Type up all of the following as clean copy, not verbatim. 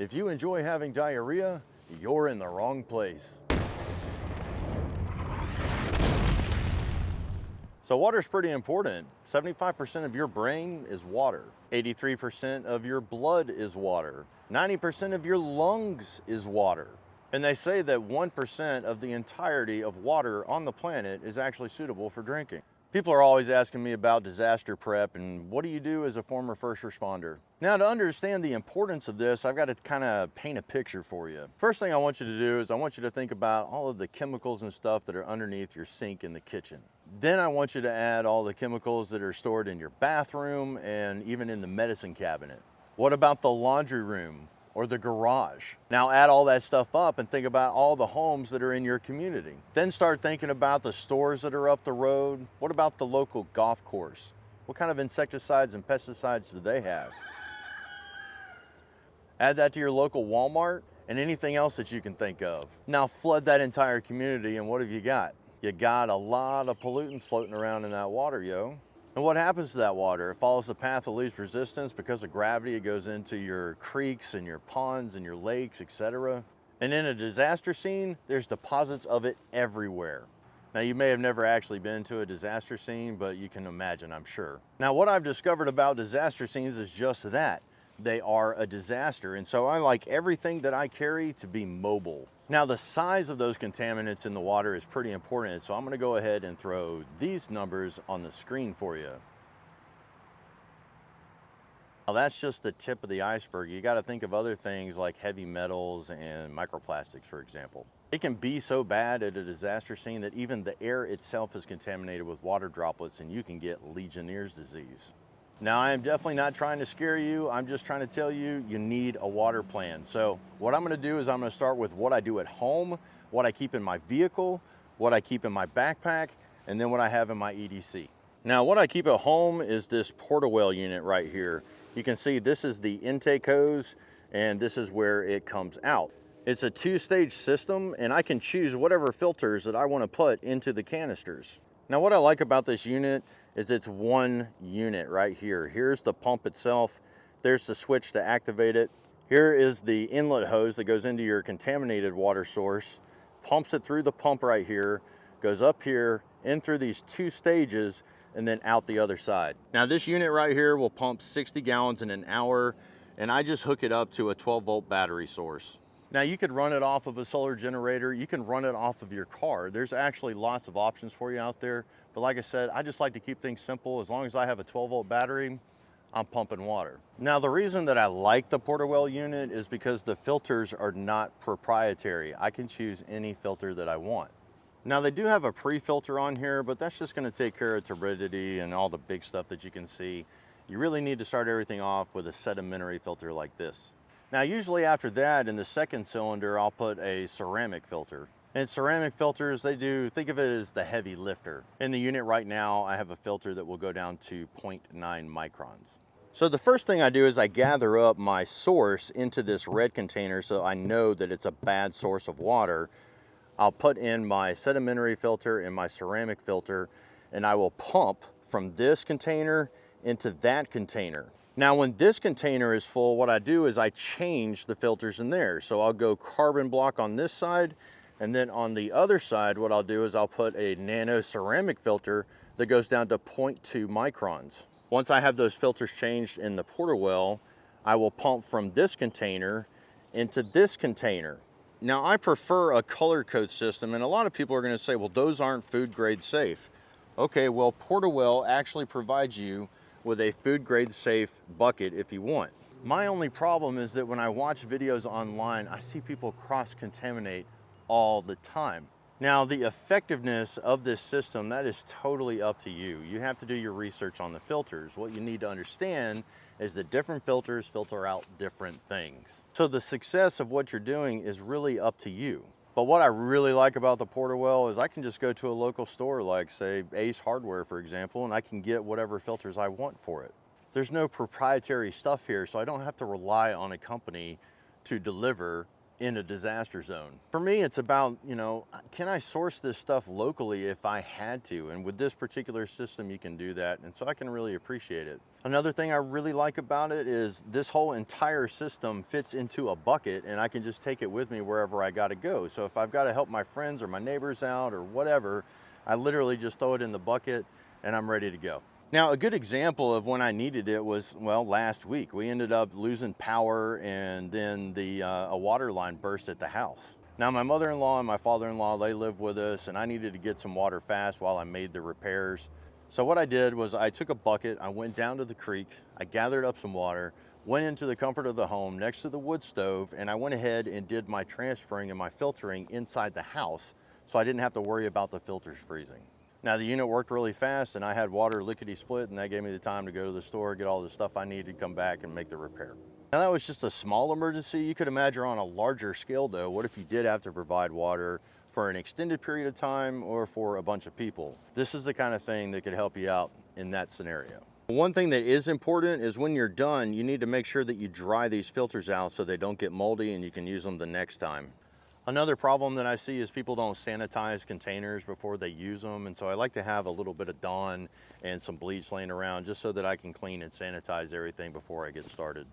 If you enjoy having diarrhea, you're in the wrong place. So water's pretty important. 75% of your brain is water. 83% of your blood is water. 90% of your lungs is water. And they say that 1% of the entirety of water on the planet is actually suitable for drinking. People are always asking me about disaster prep and what do you do as a former first responder? Now, to understand the importance of this, I've got to kind of paint a picture for you. First thing I want you to do is I want you to think about all of the chemicals and stuff that are underneath your sink in the kitchen. Then I want you to add all the chemicals that are stored in your bathroom and even in the medicine cabinet. What about the laundry room or the garage? Now add all that stuff up and think about all the homes that are in your community. Then start thinking about the stores that are up the road. What about the local golf course? What kind of insecticides and pesticides do they have? Add that to your local Walmart and anything else that you can think of. Now flood that entire community and what have you got? You got a lot of pollutants floating around in that water, yo. And what happens to that water? It follows the path of least resistance. Because of gravity, it goes into your creeks and your ponds and your lakes, etc. And in a disaster scene, there's deposits of it everywhere. Now, you may have never actually been to a disaster scene, but you can imagine, I'm sure. Now, what I've discovered about disaster scenes is just that. They are a disaster. And so I like everything that I carry to be mobile. Now, the size of those contaminants in the water is pretty important. So I'm going to go ahead and throw these numbers on the screen for you. Now, that's just the tip of the iceberg. You got to think of other things like heavy metals and microplastics, for example. It can be so bad at a disaster scene that even the air itself is contaminated with water droplets and you can get Legionnaire's disease. Now, I am definitely not trying to scare you. I'm just trying to tell you, you need a water plan. So what I'm gonna do is I'm gonna start with what I do at home, what I keep in my vehicle, what I keep in my backpack, and then what I have in my EDC. Now, what I keep at home is this porta-well unit right here. You can see this is the intake hose, and this is where it comes out. It's a two-stage system, and I can choose whatever filters that I wanna put into the canisters. Now, what I like about this unit is it's one unit right here. Here's the pump itself. There's the switch to activate it. Here is the inlet hose that goes into your contaminated water source, pumps it through the pump right here, goes up here, in through these two stages, and then out the other side. Now, this unit right here will pump 60 gallons in an hour, and I just hook it up to a 12-volt battery source. Now, you could run it off of a solar generator. You can run it off of your car. There's actually lots of options for you out there. But like I said, I just like to keep things simple. As long as I have a 12-volt battery, I'm pumping water. Now, the reason that I like the porta-well unit is because the filters are not proprietary. I can choose any filter that I want. Now, they do have a pre-filter on here, but that's just gonna take care of turbidity and all the big stuff that you can see. You really need to start everything off with a sedimentary filter like this. Now, usually after that, in the second cylinder, I'll put a ceramic filter. And ceramic filters, think of it as the heavy lifter. In the unit right now, I have a filter that will go down to 0.9 microns. So the first thing I do is I gather up my source into this red container so I know that it's a bad source of water. I'll put in my sedimentary filter and my ceramic filter, and I will pump from this container into that container. Now, when this container is full, what I do is I change the filters in there. So I'll go carbon block on this side, and then on the other side, what I'll do is I'll put a nano ceramic filter that goes down to 0.2 microns. Once I have those filters changed in the porta-well, I will pump from this container into this container. Now, I prefer a color code system, and a lot of people are gonna say, well, those aren't food grade safe. Okay, well, porta-well actually provides you with a food grade safe bucket if you want. My only problem is that when I watch videos online, I see people cross-contaminate all the time. Now, the effectiveness of this system, that is totally up to you. You have to do your research on the filters. What you need to understand is that different filters filter out different things. So the success of what you're doing is really up to you. But what I really like about the porta-well is I can just go to a local store like, say, Ace Hardware, for example, and I can get whatever filters I want for it. There's no proprietary stuff here, so I don't have to rely on a company to deliver in a disaster zone. For me, it's about, can I source this stuff locally if I had to? And with this particular system, you can do that. And so I can really appreciate it. Another thing I really like about it is this whole entire system fits into a bucket, and I can just take it with me wherever I gotta go. So if I've gotta help my friends or my neighbors out or whatever, I literally just throw it in the bucket and I'm ready to go. Now, a good example of when I needed it was, well, last week. We ended up losing power, and then a water line burst at the house. Now, my mother-in-law and my father-in-law, they live with us, and I needed to get some water fast while I made the repairs. So what I did was I took a bucket, I went down to the creek, I gathered up some water, went into the comfort of the home next to the wood stove, and I went ahead and did my transferring and my filtering inside the house, so I didn't have to worry about the filters freezing. Now, the unit worked really fast, and I had water lickety split, and that gave me the time to go to the store, get all the stuff I needed, come back and make the repair. Now, that was just a small emergency. You could imagine on a larger scale though, what if you did have to provide water for an extended period of time or for a bunch of people? This is the kind of thing that could help you out in that scenario. One thing that is important is when you're done, you need to make sure that you dry these filters out so they don't get moldy and you can use them the next time. Another problem that I see is people don't sanitize containers before they use them, and so I like to have a little bit of Dawn and some bleach laying around just so that I can clean and sanitize everything before I get started.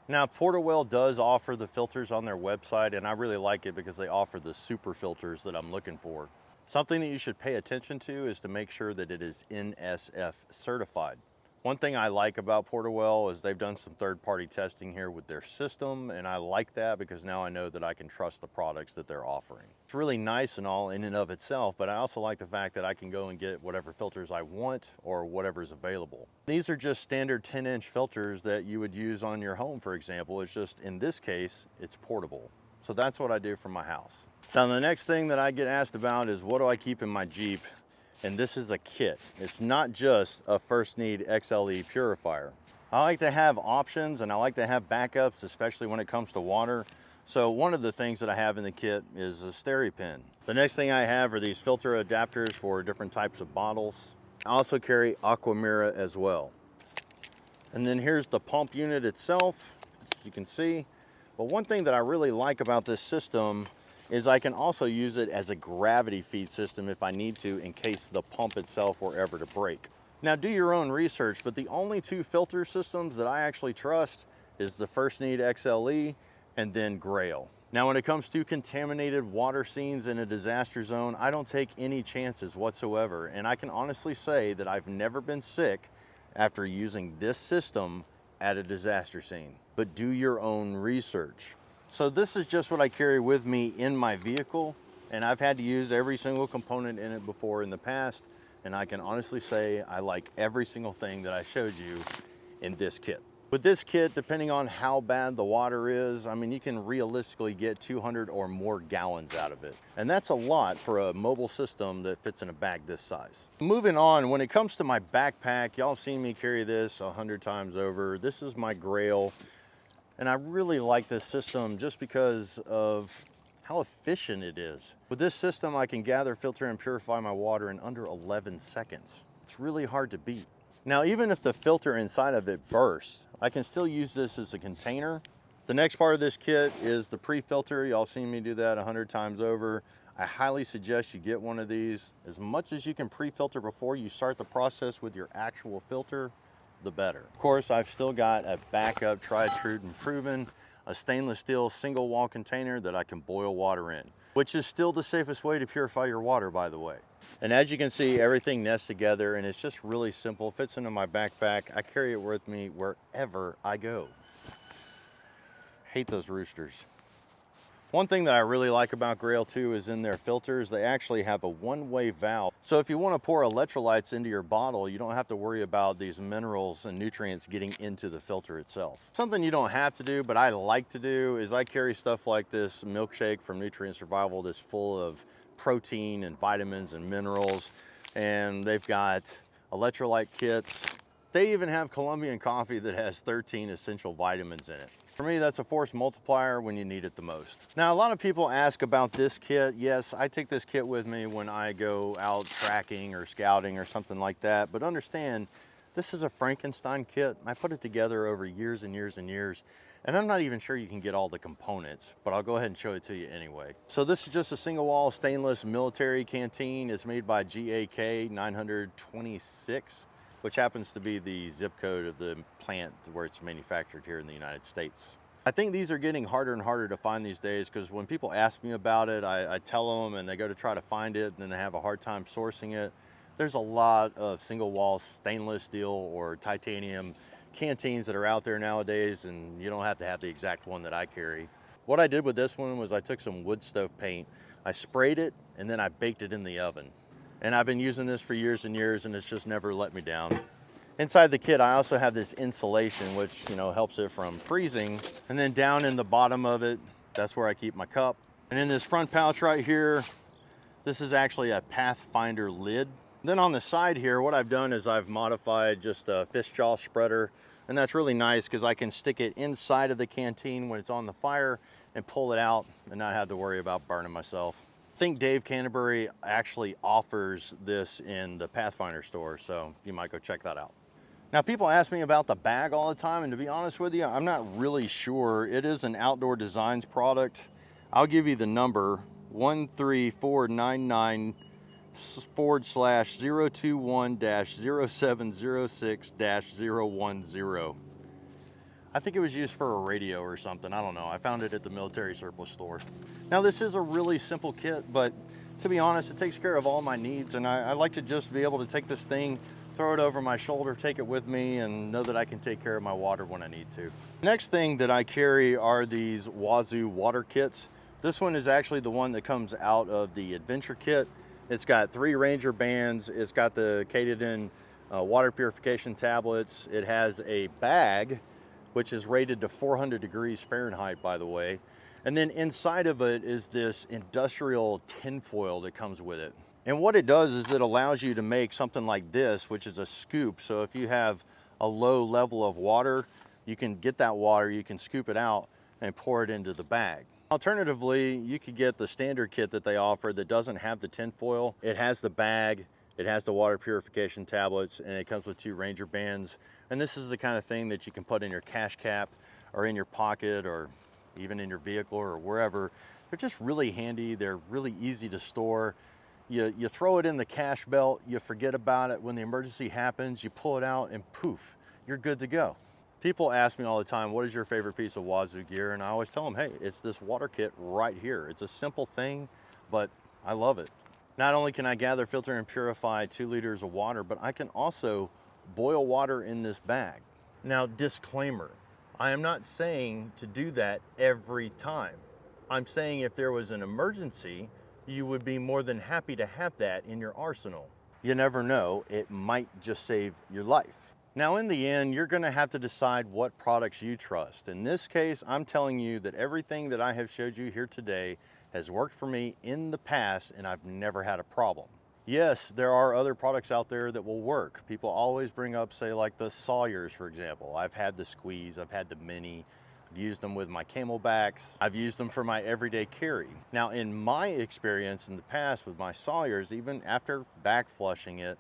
Now, Porterwell does offer the filters on their website, and I really like it because they offer the super filters that I'm looking for. Something that you should pay attention to is to make sure that it is NSF certified. One thing I like about Porterwell is they've done some third-party testing here with their system, and I like that because now I know that I can trust the products that they're offering. It's really nice and all in and of itself, but I also like the fact that I can go and get whatever filters I want or whatever's available. These are just standard 10-inch filters that you would use on your home, for example. It's just, in this case, it's portable. So that's what I do for my house. Now, the next thing that I get asked about is what do I keep in my Jeep? And this is a kit. It's not just a first need XLE purifier. I like to have options and I like to have backups, especially when it comes to water. So one of the things that I have in the kit is a SteriPen. The next thing I have are these filter adapters for different types of bottles. I also carry Aquamira as well. And then here's the pump unit itself, as you can see. But one thing that I really like about this system is I can also use it as a gravity feed system if I need to, in case the pump itself were ever to break. Now, do your own research, but the only two filter systems that I actually trust is the First Need XLE and then Grail. Now, when it comes to contaminated water scenes in a disaster zone, I don't take any chances whatsoever, and I can honestly say that I've never been sick after using this system at a disaster scene. But do your own research. So this is just what I carry with me in my vehicle, and I've had to use every single component in it before in the past, and I can honestly say I like every single thing that I showed you in this kit. With this kit, depending on how bad the water is, I mean, you can realistically get 200 or more gallons out of it. And that's a lot for a mobile system that fits in a bag this size. Moving on, when it comes to my backpack, y'all have seen me carry this 100 times over. This is my Grail. And I really like this system just because of how efficient it is. With this system, I can gather, filter, and purify my water in under 11 seconds. It's really hard to beat. Now, even if the filter inside of it bursts, I can still use this as a container. The next part of this kit is the pre-filter. Y'all seen me do that 100 times over. I highly suggest you get one of these. As much as you can pre-filter before you start the process with your actual filter, the better. Of course, I've still got a backup, tried, true, and proven, a stainless steel single wall container that I can boil water in, which is still the safest way to purify your water, by the way. And as you can see, everything nests together and it's just really simple, fits into my backpack. I carry it with me wherever I go. Hate those roosters. One thing that I really like about Grail too is in their filters, they actually have a one-way valve. So if you want to pour electrolytes into your bottle, you don't have to worry about these minerals and nutrients getting into the filter itself. Something you don't have to do, but I like to do, is I carry stuff like this milkshake from Nutrient Survival that's full of protein and vitamins and minerals. And they've got electrolyte kits. They even have Colombian coffee that has 13 essential vitamins in it. For me, that's a force multiplier when you need it the most. Now, a lot of people ask about this kit. Yes, I take this kit with me when I go out tracking or scouting or something like that. But understand, this is a Frankenstein kit. I put it together over years and years and years. And I'm not even sure you can get all the components, but I'll go ahead and show it to you anyway. So this is just a single wall stainless military canteen. It's made by GAK 926. which happens to be the zip code of the plant where it's manufactured here in the United States. I think these are getting harder and harder to find these days, because when people ask me about it, I tell them and they go to try to find it and then they have a hard time sourcing it. There's a lot of single wall stainless steel or titanium canteens that are out there nowadays, and you don't have to have the exact one that I carry. What I did with this one was I took some wood stove paint, I sprayed it, and then I baked it in the oven. And I've been using this for years and years, and it's just never let me down. Inside the kit, I also have this insulation, which, you know, helps it from freezing. And then down in the bottom of it, that's where I keep my cup. And in this front pouch right here, this is actually a Pathfinder lid. Then on the side here, what I've done is I've modified just a fish jaw spreader. And that's really nice because I can stick it inside of the canteen when it's on the fire and pull it out and not have to worry about burning myself. I think Dave Canterbury actually offers this in the Pathfinder store, so you might go check that out. Now, people ask me about the bag all the time, and to be honest with you, I'm not really sure. It is an Outdoor Designs product. I'll give you the number, 13499/021-0706-010. I think it was used for a radio or something. I don't know. I found it at the military surplus store. Now, this is a really simple kit, but to be honest, it takes care of all my needs, and I like to just be able to take this thing, throw it over my shoulder, take it with me, and know that I can take care of my water when I need to. Next thing that I carry are these Wazoo water kits. This one is actually the one that comes out of the Adventure kit. It's got 3 Ranger bands. It's got the Katadyn water purification tablets. It has a bag, which is rated to 400 degrees Fahrenheit, by the way. And then inside of it is this industrial tinfoil that comes with it. And what it does is it allows you to make something like this, which is a scoop. So if you have a low level of water, you can get that water, you can scoop it out and pour it into the bag. Alternatively, you could get the standard kit that they offer that doesn't have the tinfoil. It has the bag, it has the water purification tablets, and it comes with 2 Ranger bands. And this is the kind of thing that you can put in your cash cap or in your pocket or even in your vehicle or wherever. They're just really handy. They're really easy to store. You throw it in the cash belt, you forget about it. When the emergency happens, you pull it out and poof, you're good to go. People ask me all the time, what is your favorite piece of Wazoo gear? And I always tell them, hey, it's this water kit right here. It's a simple thing, but I love it. Not only can I gather, filter, and purify 2 liters of water, but I can also boil water in this bag. Now, disclaimer, I am not saying to do that every time. I'm saying if there was an emergency, you would be more than happy to have that in your arsenal. You never know, it might just save your life. Now, in the end, you're gonna have to decide what products you trust. In this case, I'm telling you that everything that I have showed you here today has worked for me in the past, and I've never had a problem. Yes, there are other products out there that will work. People always bring up, say, like the Sawyers, for example. I've had the Squeeze, I've had the Mini, I've used them with my Camelbacks, I've used them for my everyday carry. Now, in my experience in the past with my Sawyers, even after back flushing it,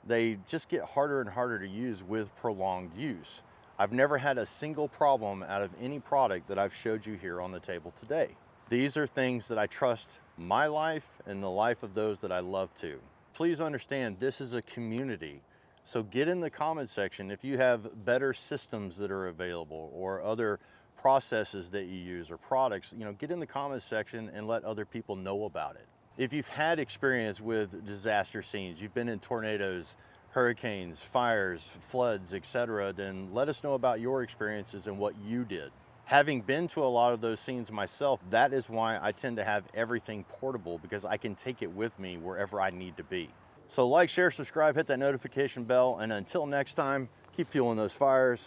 they just get harder and harder to use with prolonged use. I've never had a single problem out of any product that I've showed you here on the table today. These are things that I trust my life and the life of those that I love to. Please understand, this is a community. So get in the comment section if you have better systems that are available or other processes that you use or products, get in the comment section and let other people know about it. If you've had experience with disaster scenes, you've been in tornadoes, hurricanes, fires, floods, etc., then let us know about your experiences and what you did. Having been to a lot of those scenes myself, that is why I tend to have everything portable, because I can take it with me wherever I need to be. So like, share, subscribe, hit that notification bell, and until next time, keep fueling those fires.